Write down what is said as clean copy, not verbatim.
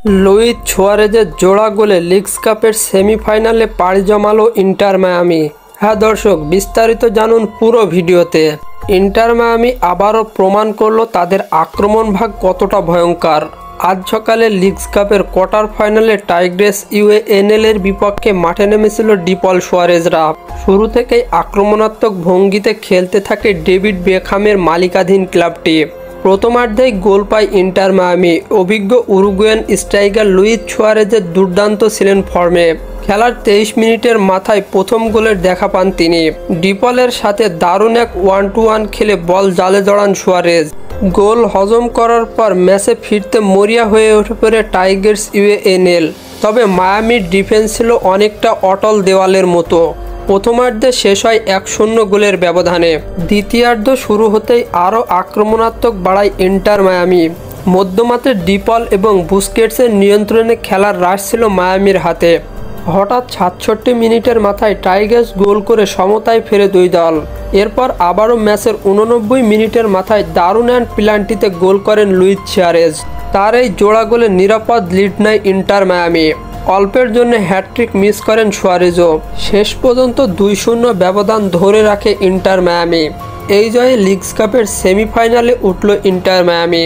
Luis সুয়ারেজের জোড়া গোলে leagues কাপের সেমিফাইনালে পাড়ি জমালো ইন্টার মায়ামি। হ্যাঁ দর্শক, বিস্তারিত জানুন পুরো ভিডিওতে। ইন্টার মায়ামি আবারও প্রমাণ করলো তাদের আক্রমণ ভাগ কতটা ভয়ঙ্কর। আজ সকালে লিগস কাপের কোয়ার্টার ফাইনালে টাইগ্রেস ইউএএনএল এর বিপক্ষে মাঠে নেমেছিল ডিপল সুয়ারেজরা। শুরু থেকেই আক্রমণাত্মক ভঙ্গিতে খেলতে থাকে ডেভিড বেকহামের মালিকাধীন ক্লাবটি। প্রথমার্ধেই গোল পায় ইন্টার মায়ামি। অভিজ্ঞ উরুগুয়ান স্ট্রাইকার লুইস সুয়ারেজের দুর্দান্ত ছিলেন ফর্মে। খেলার 23 মিনিটের মাথায় প্রথম গোলের দেখা পান তিনি। ডিপলের সাথে দারুণ এক 1-2-1 খেলে বল জালে জড়ান সুয়ারেজ। গোল হজম করার পর ম্যাচে ফিরতে মরিয়া হয়ে উঠে পড়ে টাইগ্রেস ইউএএনএল। তবে মায়ামির ডিফেন্স ছিল অনেকটা অটল দেওয়ালের মতো। প্রথমার্ধে শেষ হয় 1-0 গোলের ব্যবধানে। দ্বিতীয়ার্ধ শুরু হতেই আরও আক্রমণাত্মক বাড়ায় ইন্টার মায়ামি। মধ্যমাঠে ডিপল এবং বুস্কেটসের নিয়ন্ত্রণে খেলার রাশ ছিল মায়ামির হাতে। হঠাৎ 67 মিনিটের মাথায় টাইগ্রেস গোল করে সমতায় ফেরে দুই দল। এরপর আবারও ম্যাচের 89 মিনিটের মাথায় দারুণ অ্যান্ড প্লান্টিতে গোল করেন লুইস সুয়ারেজ। তার এই জোড়া গোলে নিরাপদ লিড নেয় ইন্টার মায়ামি। অল্পের জন্য হ্যাটট্রিক মিস করেন সুয়ারেজও। শেষ পর্যন্ত 2-0 ব্যবধান ধরে রাখে ইন্টার মায়ামি। এই জয়ে লিগস কাপের সেমিফাইনালে উঠল ইন্টার মায়ামি।